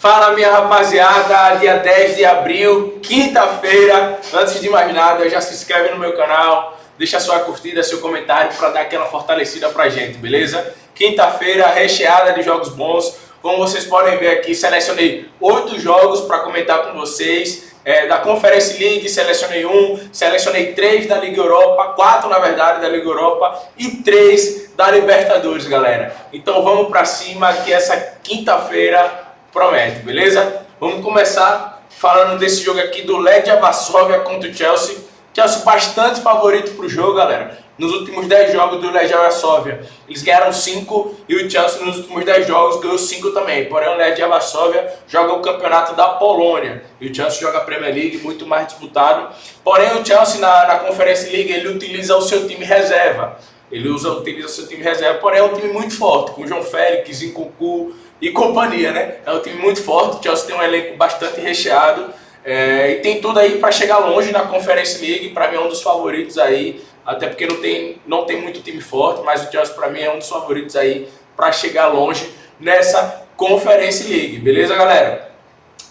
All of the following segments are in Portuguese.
Fala minha rapaziada, dia 10 de abril, quinta-feira. Antes de mais nada, já se inscreve no meu canal, deixa sua curtida, seu comentário para dar aquela fortalecida pra gente, beleza? Quinta-feira recheada de jogos bons. Como vocês podem ver aqui, selecionei 8 jogos para comentar com vocês. Da Conference League, selecionei 1, selecionei 3 da Liga Europa, 4 na verdade da Liga Europa e 3 da Libertadores, galera. Então vamos para cima que essa quinta-feira promete, beleza? Vamos começar falando desse jogo aqui do Legia Varsóvia contra o Chelsea. Chelsea bastante favorito para o jogo, galera. Nos últimos 10 jogos do Legia Varsóvia, eles ganharam 5 e o Chelsea nos últimos 10 jogos ganhou 5 também. Porém, o Legia Varsóvia joga o campeonato da Polônia e o Chelsea joga a Premier League, muito mais disputado. Porém, o Chelsea na Conference League, ele utiliza o seu time reserva. Utiliza o seu time reserva, porém é um time muito forte, com o João Félix, Nkunku e companhia, né? É um time muito forte, o Chelsea tem um elenco bastante recheado e tem tudo aí para chegar longe na Conference League. Para mim é um dos favoritos aí, até porque não tem muito time forte, mas o Chelsea para mim é um dos favoritos aí para chegar longe nessa Conference League, beleza, galera?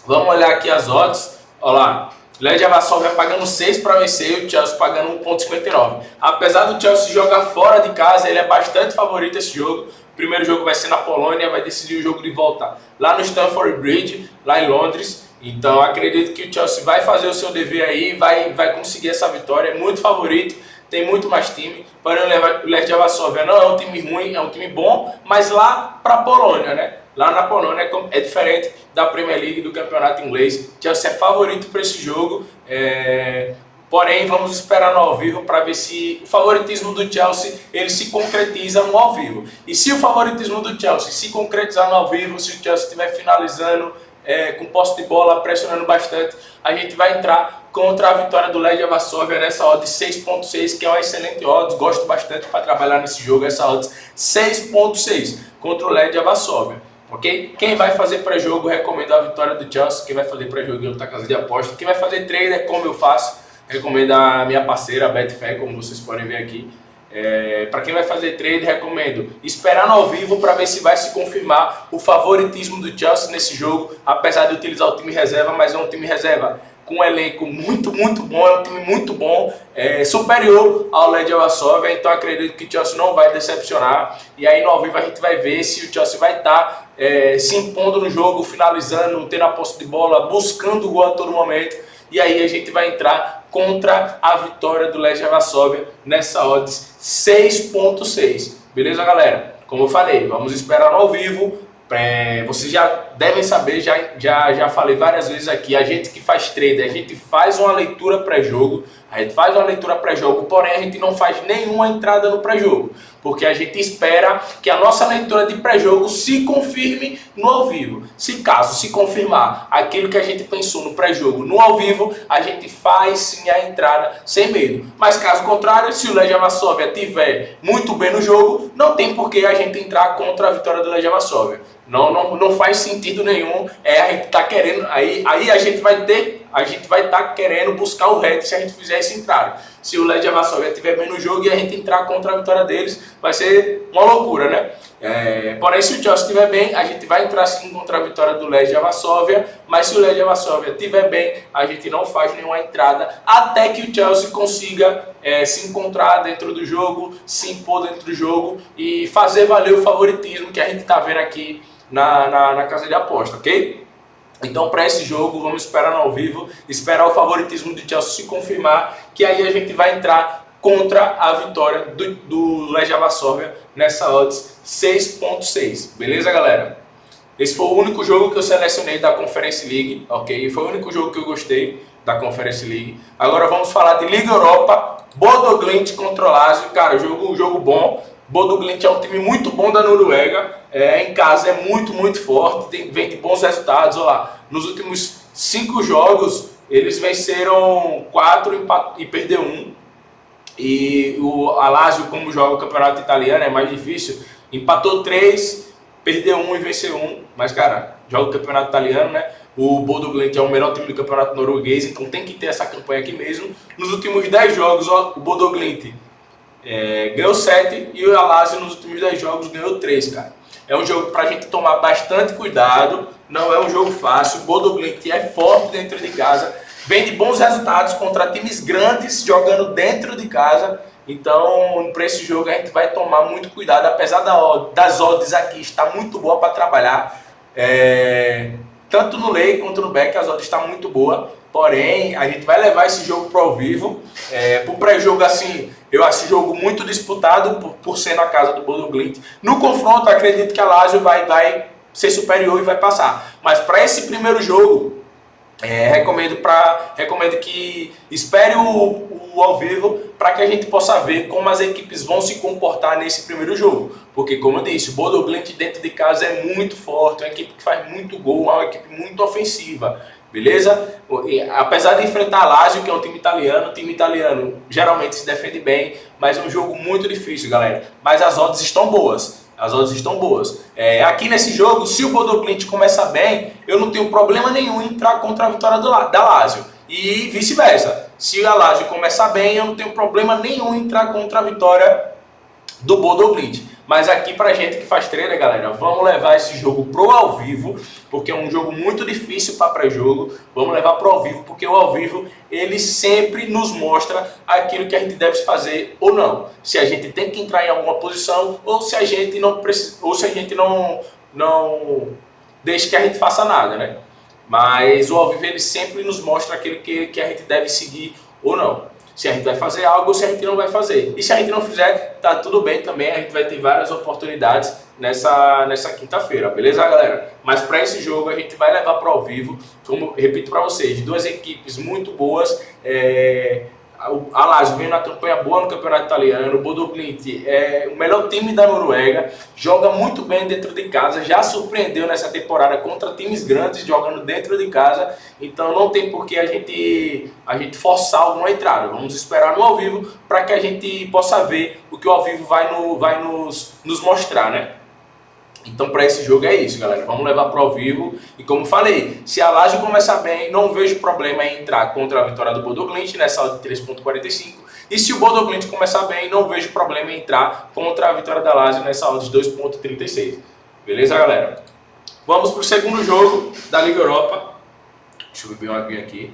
Vamos olhar aqui as odds, olha lá. Legia Varsóvia pagando 6 para vencer e o Chelsea pagando 1,59. Apesar do Chelsea jogar fora de casa, ele é bastante favorito esse jogo. O primeiro jogo vai ser na Polônia, vai decidir o jogo de volta lá no Stamford Bridge, lá em Londres. Então acredito que o Chelsea vai fazer o seu dever aí, vai conseguir essa vitória. É muito favorito, tem muito mais time. Porém, o Legia Varsóvia não é um time ruim, é um time bom, mas lá para a Polônia, né? Lá na Polônia é diferente da Premier League, do campeonato inglês. Chelsea é favorito para esse jogo, porém vamos esperar no ao vivo para ver se o favoritismo do Chelsea ele se concretiza no ao vivo. E se o favoritismo do Chelsea se concretizar no ao vivo, se o Chelsea estiver finalizando com posse de bola, pressionando bastante, a gente vai entrar contra a vitória do Legia Varsóvia nessa odds 6.6, que é uma excelente odds, gosto bastante para trabalhar nesse jogo, essa odds 6.6 contra o Legia Varsóvia. Ok? Quem vai fazer pré-jogo, recomendo a vitória do Chelsea. Quem vai fazer pré-jogo em outra casa de aposta. Quem vai fazer trader, como eu faço, recomendo a minha parceira, a Betfair, como vocês podem ver aqui. Para quem vai fazer trade, recomendo esperar no ao vivo para ver se vai se confirmar o favoritismo do Chelsea nesse jogo, apesar de utilizar o time reserva, mas é um time reserva com um elenco muito bom, é um time muito bom, superior ao Legia Varsóvia, então acredito que o Chelsea não vai decepcionar. E aí no ao vivo a gente vai ver se o Chelsea vai estar se impondo no jogo, finalizando, tendo a posse de bola, buscando o gol a todo momento. E aí a gente vai entrar contra a vitória do Legia Varsóvia nessa odds 6.6. Beleza, galera? Como eu falei, vamos esperar no ao vivo. Vocês já devem saber, já falei várias vezes aqui, a gente que faz trader, a gente faz uma leitura pré-jogo, porém a gente não faz nenhuma entrada no pré-jogo, porque a gente espera que a nossa leitura de pré-jogo se confirme no ao vivo. Se caso se confirmar aquilo que a gente pensou no pré-jogo no ao vivo, a gente faz sim a entrada sem medo. Mas caso contrário, se o Legia Varsóvia estiver muito bem no jogo, não tem por que a gente entrar contra a vitória do Legia Varsóvia. Não faz sentido nenhum. A gente tá querendo, aí a gente vai estar querendo buscar o head se a gente fizer essa entrada. Se o Legia Varsóvia estiver bem no jogo e a gente entrar contra a vitória deles, vai ser uma loucura, né? Porém, se o Chelsea estiver bem, a gente vai entrar sim contra a vitória do Legia Varsóvia, mas se o Legia Varsóvia estiver bem, a gente não faz nenhuma entrada até que o Chelsea consiga se encontrar dentro do jogo, se impor dentro do jogo e fazer valer o favoritismo que a gente está vendo aqui na casa de aposta, ok? Então, para esse jogo, vamos esperar no ao vivo, esperar o favoritismo do Chelsea se confirmar, que aí a gente vai entrar contra a vitória do Legia Varsóvia nessa odds 6.6. Beleza, galera? Esse foi o único jogo que eu selecionei da Conference League, ok? Foi o único jogo que eu gostei da Conference League. Agora vamos falar de Liga Europa, Bodo Glimt contra o Lazio. Cara, jogo bom. Bodo Glimt é um time muito bom da Noruega, em casa é muito forte, vem de bons resultados. Olha lá, nos últimos 5 jogos eles venceram 4 e perderam 1. E a Lazio, como joga o campeonato italiano, é mais difícil, empatou 3, perdeu 1 e venceu 1. Mas cara, joga o campeonato italiano, né? O Bodo Glimt é o melhor time do campeonato norueguês, então tem que ter essa campanha aqui mesmo. Nos últimos 10 jogos, ó, o Bodo Glimt ganhou 7 e o Lazio nos últimos 10 jogos ganhou 3, cara. É um jogo para a gente tomar bastante cuidado, não é um jogo fácil. O Bodo Glimt é forte dentro de casa, vem de bons resultados contra times grandes jogando dentro de casa. Então, para esse jogo a gente vai tomar muito cuidado, apesar das odds aqui estar muito boa para trabalhar. Tanto no lay quanto no back as odds está muito boa. Porém, a gente vai levar esse jogo para o ao vivo. Para o pré-jogo, assim, eu acho jogo muito disputado por ser na casa do Bodo Glimt. No confronto, acredito que a Lazio vai ser superior e vai passar. Mas para esse primeiro jogo, recomendo que espere o ao vivo para que a gente possa ver como as equipes vão se comportar nesse primeiro jogo. Porque, como eu disse, o Bodo Glimt dentro de casa é muito forte, é uma equipe que faz muito gol, é uma equipe muito ofensiva. Beleza? Apesar de enfrentar a Lazio, que é um time italiano, o time italiano geralmente se defende bem, mas é um jogo muito difícil, galera. Mas as odds estão boas. As odds estão boas. Aqui nesse jogo, se o Bodo Glimt começar bem, eu não tenho problema nenhum em entrar contra a vitória da Lazio. E vice-versa. Se a Lazio começar bem, eu não tenho problema nenhum em entrar contra a vitória do Bodo Glimt. Mas aqui pra gente que faz trader, galera, vamos levar esse jogo pro ao vivo, porque é um jogo muito difícil para pré-jogo. Vamos levar pro ao vivo, porque o ao vivo ele sempre nos mostra aquilo que a gente deve fazer ou não. Se a gente tem que entrar em alguma posição ou se a gente não precisa, ou se a gente não deixa que a gente faça nada, né? Mas o ao vivo ele sempre nos mostra aquilo que a gente deve seguir ou não. Se a gente vai fazer algo ou se a gente não vai fazer. E se a gente não fizer, tá tudo bem também. A gente vai ter várias oportunidades nessa quinta-feira, beleza, galera? Mas para esse jogo a gente vai levar para ao vivo. Como repito para vocês, duas equipes muito boas. A Lazio vem na campanha boa no campeonato italiano. O Bodo Glimt é o melhor time da Noruega, joga muito bem dentro de casa, já surpreendeu nessa temporada contra times grandes jogando dentro de casa. Então não tem por que a gente forçar alguma entrada. Vamos esperar no ao vivo para que a gente possa ver o que o ao vivo vai nos mostrar, né? Então para esse jogo é isso, galera, vamos levar para o ao vivo. E como falei, se a Lazio começar bem, não vejo problema em entrar contra a vitória do Bodo Glimt nessa odd de 3.45. E se o Bodo Glimt começar bem, não vejo problema em entrar contra a vitória da Lazio nessa odd de 2.36. Beleza, galera? Vamos para o segundo jogo da Liga Europa. Deixa eu beber uma aguinha aqui.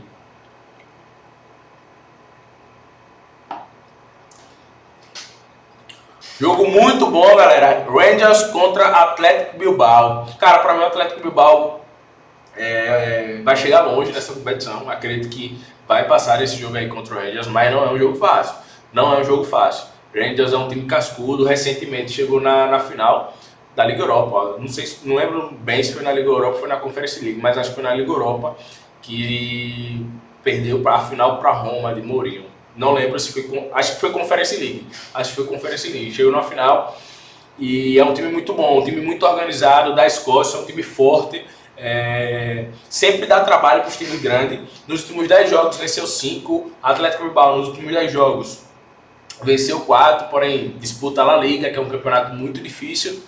Jogo muito bom, galera. Rangers contra Atlético Bilbao. Cara, para mim o Atlético Bilbao vai chegar longe nessa competição. Acredito que vai passar esse jogo aí contra o Rangers, mas não é um jogo fácil. Não é um jogo fácil. Rangers é um time cascudo. Recentemente chegou na final da Liga Europa. Não lembro bem se foi na Liga Europa ou foi na Conference League, mas acho que foi na Liga Europa que perdeu a final para Roma de Mourinho. Não lembro se foi, acho que foi Conference League. Chegou na final e é um time muito bom, um time muito organizado da Escócia, um time forte, sempre dá trabalho para os times grandes. Nos últimos 10 jogos venceu 5, Atlético Bilbao nos últimos 10 jogos venceu 4, porém disputa a La Liga, que é um campeonato muito difícil.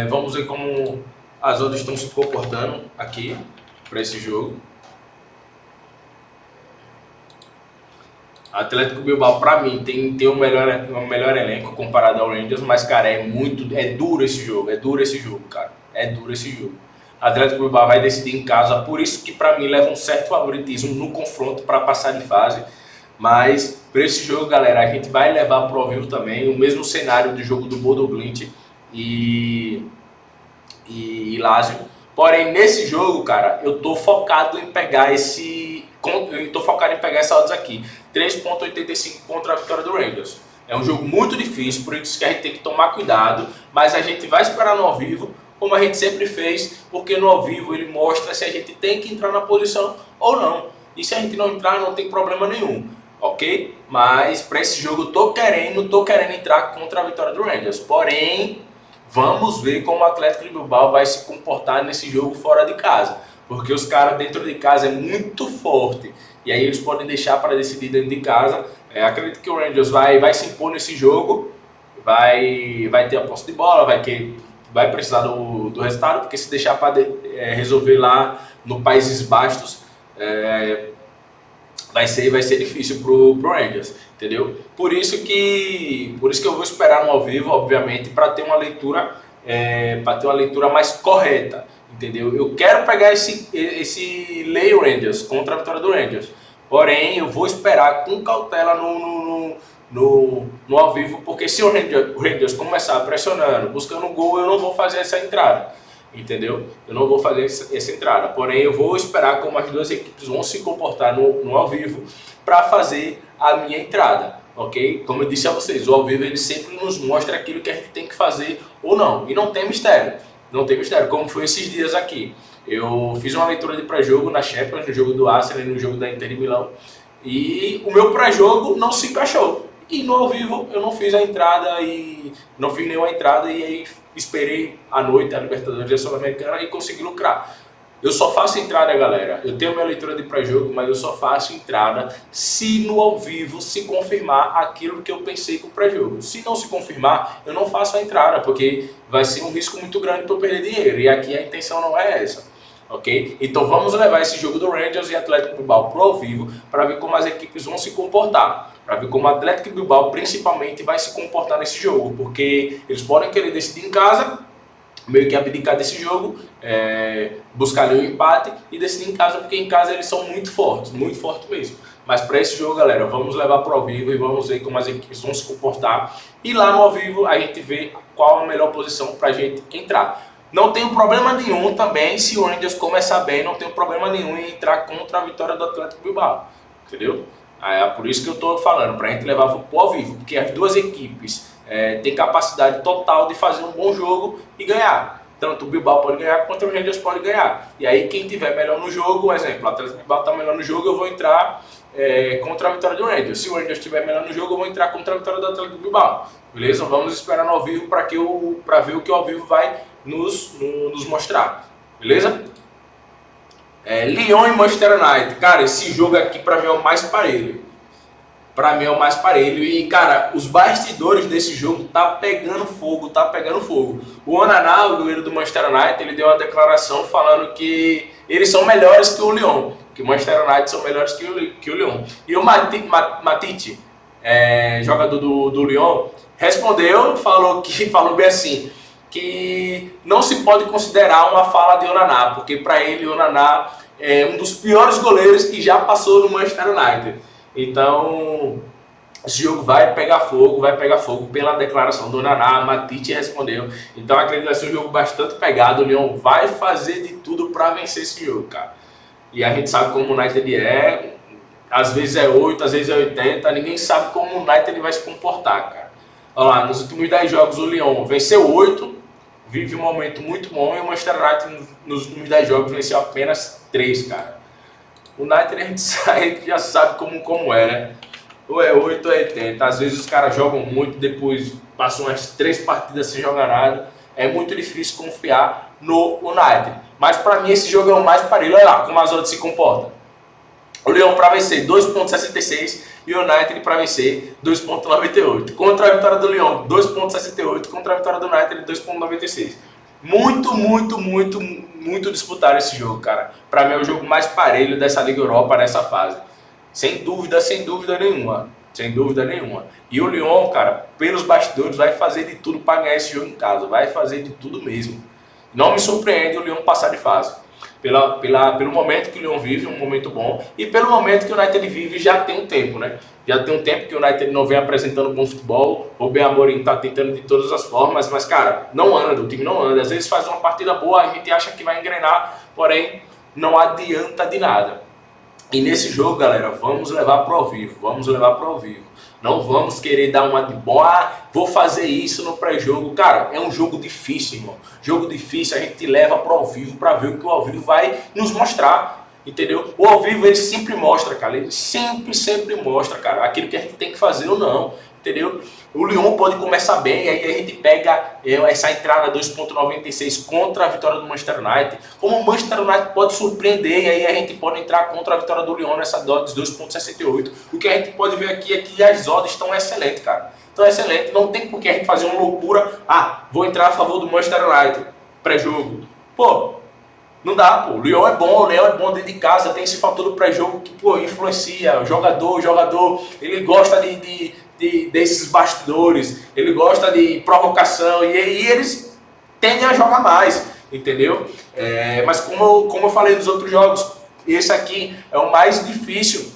Vamos ver como as outras estão se comportando aqui para esse jogo. Atlético Bilbao, para mim, tem um melhor elenco comparado ao Rangers, mas, cara, é duro esse jogo, cara. É duro esse jogo. Atlético Bilbao vai decidir em casa, por isso que, para mim, leva um certo favoritismo no confronto para passar de fase. Mas, para esse jogo, galera, a gente vai levar para o ao vivo também o mesmo cenário do jogo do Bodo Glimt e Lazio. Porém, nesse jogo, cara, eu tô focado em pegar essa odds aqui, 3.85 contra a vitória do Rangers. É um jogo muito difícil, por isso que a gente tem que tomar cuidado, mas a gente vai esperar no ao vivo, como a gente sempre fez, porque no ao vivo ele mostra se a gente tem que entrar na posição ou não. E se a gente não entrar, não tem problema nenhum, ok? Mas para esse jogo eu tô querendo entrar contra a vitória do Rangers. Porém, vamos ver como o Atlético de Bilbao vai se comportar nesse jogo fora de casa. Porque os caras dentro de casa é muito forte. E aí eles podem deixar para decidir dentro de casa. Acredito que o Rangers vai se impor nesse jogo. Vai ter a posse de bola, vai precisar do resultado. Porque se deixar para resolver lá no Países Baixos, vai ser difícil pro Rangers, entendeu? Por isso que eu vou esperar no ao vivo, obviamente, para ter uma leitura para ter uma leitura mais correta, entendeu? Eu quero pegar esse Lei Rangers contra a vitória do Rangers, porém eu vou esperar com cautela no ao vivo, porque se o Rangers começar pressionando, buscando gol, eu não vou fazer essa entrada, entendeu? Eu não vou fazer essa entrada, porém eu vou esperar como as duas equipes vão se comportar no ao vivo para fazer a minha entrada, ok? Como eu disse a vocês, o ao vivo ele sempre nos mostra aquilo que a gente tem que fazer ou não, e não tem mistério, como foi esses dias aqui. Eu fiz uma leitura de pré-jogo na Champions, no jogo do Arsenal e no jogo da Inter de Milão, e o meu pré-jogo não se encaixou. E no ao vivo eu não fiz a entrada e não fiz nenhuma entrada e aí esperei a noite a Libertadores e a Sul-Americana e consegui lucrar. Eu só faço entrada, galera. Eu tenho minha leitura de pré-jogo, mas eu só faço entrada se no ao vivo se confirmar aquilo que eu pensei com o pré-jogo. Se não se confirmar, eu não faço a entrada, porque vai ser um risco muito grande para eu perder dinheiro. E aqui a intenção não é essa. Ok? Então vamos levar esse jogo do Rangers e Atlético Bilbao pro ao vivo para ver como as equipes vão se comportar, para ver como o Atlético Bilbao principalmente vai se comportar nesse jogo, porque eles podem querer decidir em casa, meio que abdicar desse jogo, buscar ali o empate e decidir em casa, porque em casa eles são muito fortes mesmo. Mas para esse jogo, galera, vamos levar para o ao vivo e vamos ver como as equipes vão se comportar, e lá no ao vivo a gente vê qual a melhor posição para a gente entrar. Não tenho problema nenhum também, se o Rangers começar bem, não tenho problema nenhum em entrar contra a vitória do Atlético Bilbao, entendeu? É por isso que eu estou falando, para a gente levar para o ao vivo, porque as duas equipes têm capacidade total de fazer um bom jogo e ganhar. Tanto o Bilbao pode ganhar, quanto o Rangers pode ganhar. E aí quem tiver melhor no jogo, por exemplo, o Atlético Bilbao está melhor no jogo, eu vou entrar contra a vitória do Rangers. Se o Rangers estiver melhor no jogo, eu vou entrar contra a vitória do Atlético Bilbao. Beleza? Vamos esperar no ao vivo para ver o que o ao vivo vai nos mostrar. Beleza? Lyon e Manchester United. Cara, esse jogo aqui para mim é o mais parelho. E, cara, os bastidores desse jogo tá pegando fogo. O Onana, o goleiro do Manchester United, ele deu uma declaração falando que eles são melhores que o Lyon, que o Manchester United são melhores que o Lyon. E o Matite, jogador do Lyon, respondeu, falou bem assim, que não se pode considerar uma fala de Onana, porque para ele o Onana é um dos piores goleiros que já passou no Manchester United. Então, esse jogo vai pegar fogo pela declaração do Onana. Matite respondeu. Então, acredito que vai ser um jogo bastante pegado. O Lyon vai fazer de tudo para vencer esse jogo, cara. E a gente sabe como o United é. Às vezes é 8, às vezes é 80. Ninguém sabe como o United vai se comportar, cara. Olha lá, nos últimos 10 jogos o Lyon venceu 8, vive um momento muito bom. E o Manchester United nos últimos 10 jogos venceu apenas 3, cara. O United a gente já sabe como é, né? Ou é 8 ou é 80. Às vezes os caras jogam muito, depois passam umas 3 partidas sem jogar nada. É muito difícil confiar no United. Mas para mim esse jogo é o mais parelho. Olha lá como as odds se comportam. O Lyon para vencer 2,66 e o United para vencer 2,98. Contra a vitória do Lyon, 2,68. Contra a vitória do United, 2,96. Muito disputado esse jogo, cara. Para mim é o jogo mais parelho dessa Liga Europa nessa fase. Sem dúvida nenhuma. E o Lyon, cara, pelos bastidores, vai fazer de tudo para ganhar esse jogo em casa. Vai fazer de tudo mesmo. Não me surpreende o Lyon passar de fase. Pelo momento que o Lyon vive, um momento bom. E pelo momento que o United vive, já tem um tempo, né? Já tem um tempo que o United não vem apresentando bom futebol. O Ben Amorim tá tentando de todas as formas, mas, cara, não anda, o time não anda. Às vezes faz uma partida boa, a gente acha que vai engrenar, porém, não adianta de nada. E nesse jogo, galera, vamos levar pro ao vivo. Não vamos querer dar uma de boa, vou fazer isso no pré-jogo. Cara, é um jogo difícil, irmão. Jogo difícil, a gente leva pro ao vivo para ver o que o ao vivo vai nos mostrar. Entendeu? O ao vivo ele sempre mostra, cara. Ele sempre mostra, cara, aquilo que a gente tem que fazer ou não. Entendeu? O Lyon pode começar bem, e aí a gente pega essa entrada 2,96 contra a vitória do Manchester United. Como o Manchester United pode surpreender, e aí a gente pode entrar contra a vitória do Lyon nessa odds 2,68. O que a gente pode ver aqui é que as odds estão excelentes, cara. Estão excelentes, não tem por que a gente fazer uma loucura. Vou entrar a favor do Manchester United, pré-jogo. Pô, não dá, pô. O Lyon é bom dentro de casa, tem esse fator do pré-jogo que, pô, influencia. O jogador, ele gosta desses bastidores, ele gosta de provocação, e aí eles tendem a jogar mais, entendeu? Mas como eu falei nos outros jogos, esse aqui é o mais difícil,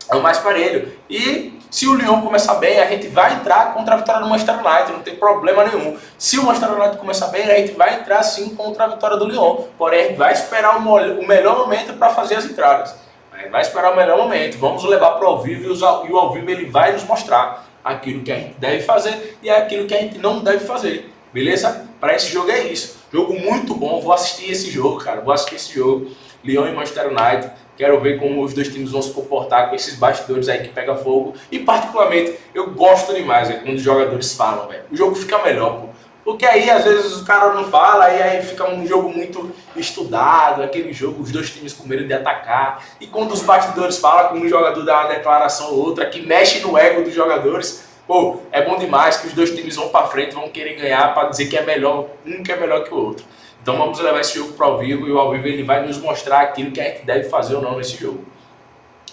é o mais parelho. E se o Lyon começar bem, a gente vai entrar contra a vitória do Manchester United, não tem problema nenhum. Se o Manchester United começar bem, a gente vai entrar sim contra a vitória do Lyon. Porém, a gente vai esperar o melhor momento para fazer as entradas. A gente vai esperar o melhor momento, vamos levar para o ao vivo e o ao vivo ele vai nos mostrar aquilo que a gente deve fazer e aquilo que a gente não deve fazer. Beleza? Para esse jogo é isso. Jogo muito bom, vou assistir esse jogo, cara. Vou assistir esse jogo. Lyon e Manchester United. Quero ver como os dois times vão se comportar com esses bastidores aí que pega fogo. E particularmente, eu gosto demais quando os jogadores falam, velho. O jogo fica melhor, pô. Porque aí às vezes o cara não fala e aí fica um jogo muito estudado, aquele jogo, os dois times com medo de atacar. E quando os bastidores falam, quando um jogador dá uma declaração ou outra que mexe no ego dos jogadores, pô, é bom demais que os dois times vão pra frente, vão querer ganhar para dizer que é melhor, um que é melhor que o outro. Então vamos levar esse jogo para o ao vivo e o ao vivo ele vai nos mostrar aquilo que a gente deve fazer ou não nesse jogo.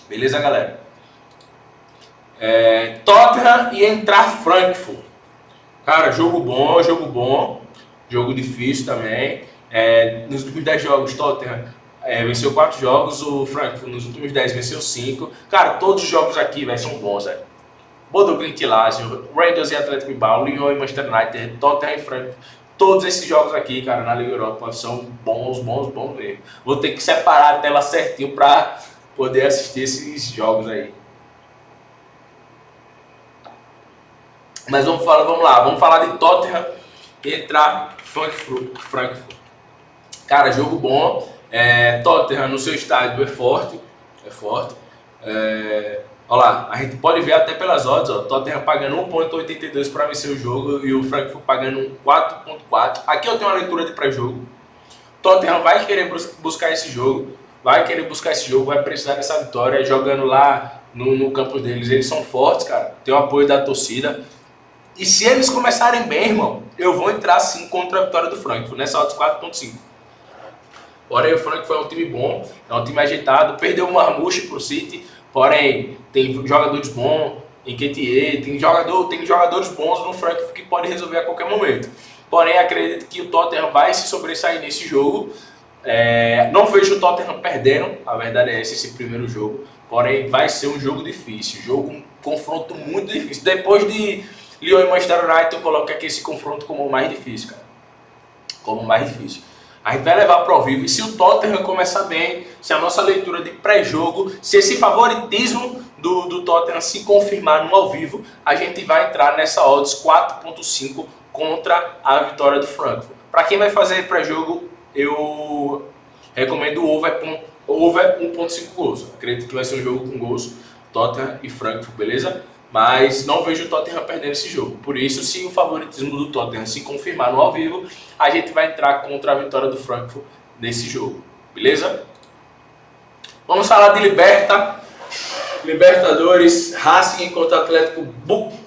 Beleza, galera? Tottenham e entrar Frankfurt. Cara, jogo bom, jogo difícil também. Nos últimos 10 jogos, Tottenham venceu 4 jogos, o Frankfurt nos últimos 10 venceu 5. Cara, todos os jogos aqui são bons, velho. Bodo Glimt e Lazio, Rangers e Atlético Bilbao, Lyon e Manchester United, Tottenham e Frankfurt. Todos esses jogos aqui, cara, na Liga Europa são bons mesmo. Vou ter que separar a tela certinho para poder assistir esses jogos aí. Mas vamos lá, vamos falar de Tottenham e entrar Frankfurt. Cara, jogo bom. Tottenham no seu estádio é forte. Olha lá, a gente pode ver até pelas odds, ó, Tottenham pagando 1,82 para vencer o jogo e o Frankfurt pagando 4,4. Aqui eu tenho uma leitura de pré-jogo. Tottenham vai querer buscar esse jogo, vai precisar dessa vitória, jogando lá no campo deles. Eles são fortes, cara, tem o apoio da torcida. E se eles começarem bem, irmão, eu vou entrar sim contra a vitória do Frankfurt, nessa odds 4,5. Porém, o Frankfurt é um time bom, é um time ajeitado, perdeu o Marmouche pro City. Porém, tem jogadores bons, Nketiah, tem jogadores bons no Frankfurt que podem resolver a qualquer momento. Porém, acredito que o Tottenham vai se sobressair nesse jogo. Não vejo o Tottenham perdendo, a verdade é esse primeiro jogo. Porém, vai ser um jogo difícil, um confronto muito difícil. Depois de Lyon e Manchester United, eu coloco aqui esse confronto como o mais difícil, cara. Como o mais difícil. A gente vai levar para o ao vivo e se o Tottenham começar bem, se a nossa leitura de pré-jogo, se esse favoritismo do Tottenham se confirmar no ao vivo, a gente vai entrar nessa odds 4,5 contra a vitória do Frankfurt. Para quem vai fazer pré-jogo, eu recomendo o over 1,5 gols. Acredito que vai ser um jogo com gols, Tottenham e Frankfurt, beleza? Mas não vejo o Tottenham perdendo esse jogo. Por isso, se o favoritismo do Tottenham se confirmar no ao vivo, a gente vai entrar contra a vitória do Frankfurt nesse jogo. Beleza? Vamos falar de Libertadores, Racing contra o Atlético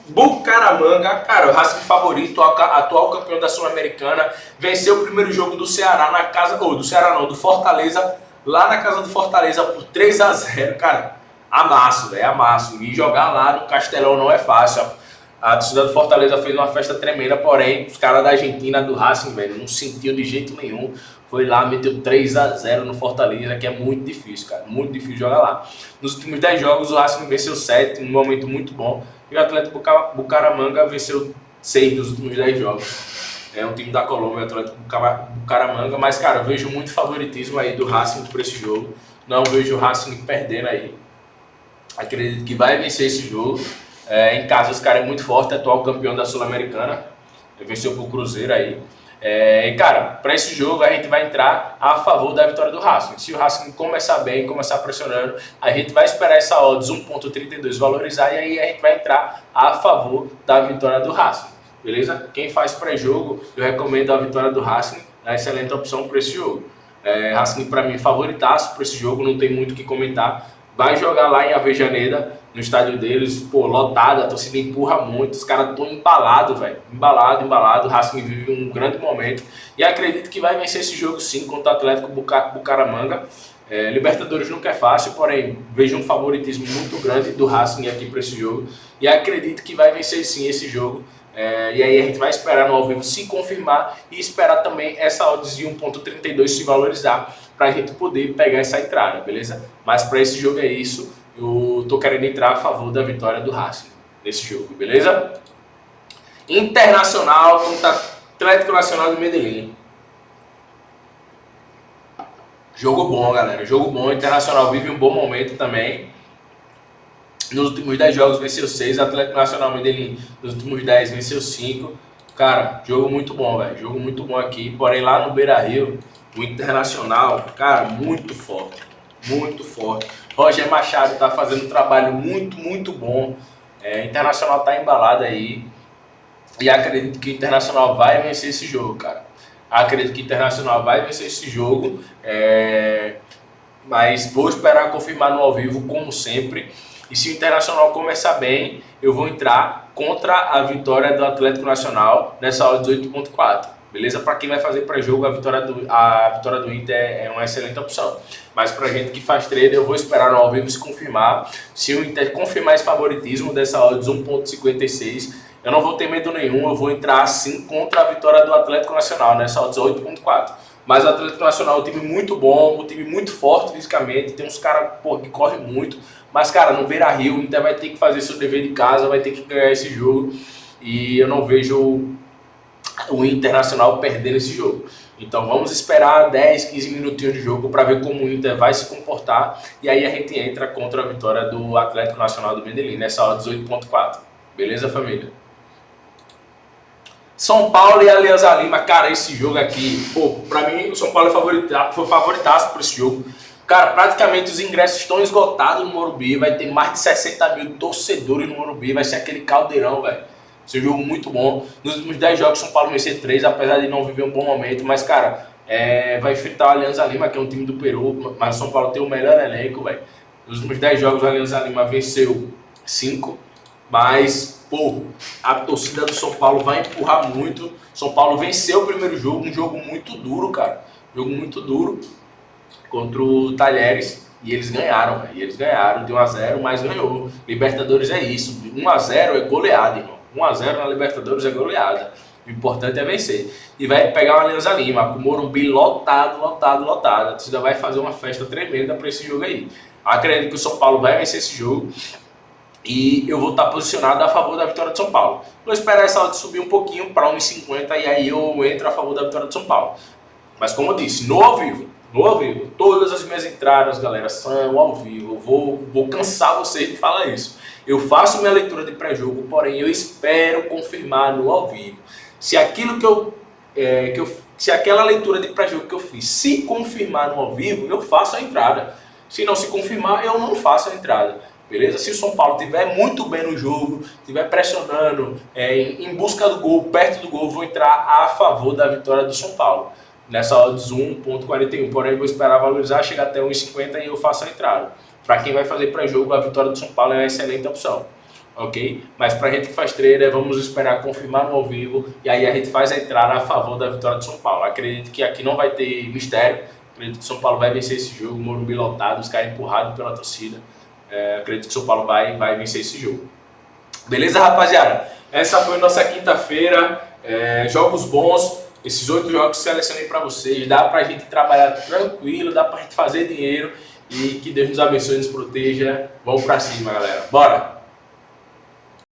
Bucaramanga. Cara, o Racing favorito, atual campeão da Sul-Americana, venceu o primeiro jogo do Ceará na casa... do Fortaleza, lá na casa do Fortaleza por 3-0, cara. Amasso. E jogar lá no Castelão não é fácil. A torcida do Fortaleza fez uma festa tremenda, porém, os caras da Argentina, do Racing, velho, não sentiu de jeito nenhum. Foi lá, meteu 3-0 no Fortaleza, que é muito difícil, cara. Muito difícil jogar lá. Nos últimos 10 jogos, o Racing venceu 7, um momento muito bom. E o Atlético Bucaramanga venceu 6 dos últimos 10 jogos. É um time da Colômbia, o Atlético Bucaramanga. Mas, cara, eu vejo muito favoritismo aí do Racing por esse jogo. Não vejo o Racing perdendo aí. Acredito que vai vencer esse jogo. Em casa, esse cara é muito forte, atual campeão da Sul-Americana. Venceu pro Cruzeiro aí. E cara, para esse jogo a gente vai entrar a favor da vitória do Racing. Se o Racing começar bem, começar pressionando, a gente vai esperar essa odds 1,32 valorizar e aí a gente vai entrar a favor da vitória do Racing. Beleza? Quem faz pré-jogo, eu recomendo a vitória do Racing. É uma excelente opção para esse jogo. Racing, para mim, favoritaço para esse jogo, não tem muito o que comentar. Vai jogar lá em Avejaneda, no estádio deles, pô, lotado, a torcida empurra muito, os caras estão embalados, velho, embalado, o Racing vive um grande momento, e acredito que vai vencer esse jogo sim, contra o Atlético Bucaramanga. Libertadores nunca é fácil, porém, vejo um favoritismo muito grande do Racing aqui para esse jogo, e acredito que vai vencer sim esse jogo, E aí a gente vai esperar no ao vivo se confirmar e esperar também essa odds de 1.32 se valorizar para a gente poder pegar essa entrada, beleza? Mas para esse jogo é isso, eu tô querendo entrar a favor da vitória do Racing nesse jogo, beleza? Internacional contra Atlético Nacional de Medellín. Jogo bom, galera, jogo bom. Internacional vive um bom momento também. Nos últimos 10 jogos venceu 6, Atlético Nacional Medellín nos últimos 10 venceu 5. Cara, jogo muito bom, velho. Jogo muito bom aqui. Porém, lá no Beira-Rio, o Internacional, cara, muito forte. Muito forte. Roger Machado tá fazendo um trabalho muito bom. Internacional tá embalado aí. E acredito que o Internacional vai vencer esse jogo, cara. Acredito que o Internacional vai vencer esse jogo. Mas vou esperar confirmar no ao vivo, como sempre. E se o Internacional começar bem, eu vou entrar contra a vitória do Atlético Nacional nessa odds 8.4. Beleza? Para quem vai fazer pré-jogo, a vitória do Inter é uma excelente opção. Mas para gente que faz trader, eu vou esperar no ao vivo se confirmar. Se o Inter confirmar esse favoritismo dessa odds 1.56, eu não vou ter medo nenhum. Eu vou entrar assim contra a vitória do Atlético Nacional nessa odds 8.4. Mas o Atlético Nacional é um time muito bom, um time muito forte fisicamente, tem uns caras que correm muito. Mas, cara, no Beira-Rio, o Inter vai ter que fazer seu dever de casa, vai ter que ganhar esse jogo. E eu não vejo o Internacional perdendo esse jogo. Então vamos esperar 10, 15 minutinhos de jogo para ver como o Inter vai se comportar. E aí a gente entra contra a vitória do Atlético Nacional do Medellín, nessa odds 8.4. Beleza, família? São Paulo e Alianza Lima, cara, esse jogo aqui, pô, pra mim o São Paulo foi favoritaço por esse jogo. Cara, praticamente os ingressos estão esgotados no Morumbi, vai ter mais de 60 mil torcedores no Morumbi, vai ser aquele caldeirão, velho. Esse jogo muito bom. Nos últimos 10 jogos, São Paulo venceu 3, apesar de não viver um bom momento, mas, cara, vai enfrentar o Alianza Lima, que é um time do Peru, mas o São Paulo tem o melhor elenco, velho. Nos últimos 10 jogos, o Alianza Lima venceu 5, mas... pô, a torcida do São Paulo vai empurrar muito. São Paulo venceu o primeiro jogo, um jogo muito duro, cara. Jogo muito duro contra o Talheres. E eles ganharam, velho. E eles ganharam de 1-0, mas ganhou. Libertadores é isso. 1-0 é goleada, irmão. 1-0 na Libertadores é goleada. O importante é vencer. E vai pegar uma Alianza Lima, com o Morumbi lotado. A torcida vai fazer uma festa tremenda para esse jogo aí. Acredito que o São Paulo vai vencer esse jogo. E eu vou estar posicionado a favor da vitória de São Paulo. Vou esperar essa odd subir um pouquinho para 1,50 e aí eu entro a favor da vitória de São Paulo. Mas como eu disse, no ao vivo, todas as minhas entradas, galera, são ao vivo. Eu vou cansar vocês de falar isso. Eu faço minha leitura de pré-jogo, porém eu espero confirmar no ao vivo. Se aquilo se aquela leitura de pré-jogo que eu fiz se confirmar no ao vivo, eu faço a entrada. Se não se confirmar, eu não faço a entrada. Beleza? Se o São Paulo estiver muito bem no jogo, estiver pressionando, em busca do gol, perto do gol, vou entrar a favor da vitória do São Paulo. Nessa odds 1.41. Porém, vou esperar valorizar, chegar até 1,50 e eu faço a entrada. Para quem vai fazer pré-jogo, a vitória do São Paulo é uma excelente opção. Ok? Mas para a gente que faz trader, vamos esperar confirmar no ao vivo e aí a gente faz a entrada a favor da vitória do São Paulo. Acredito que aqui não vai ter mistério. Acredito que o São Paulo vai vencer esse jogo, Morumbi lotado, os caras empurrados pela torcida. Acredito que o São Paulo vai vencer esse jogo. Beleza, rapaziada? Essa foi nossa quinta-feira. Jogos bons. Esses 8 jogos que selecionei para vocês. Dá pra gente trabalhar tranquilo, dá pra gente fazer dinheiro. E que Deus nos abençoe e nos proteja. Vamos pra cima, galera. Bora!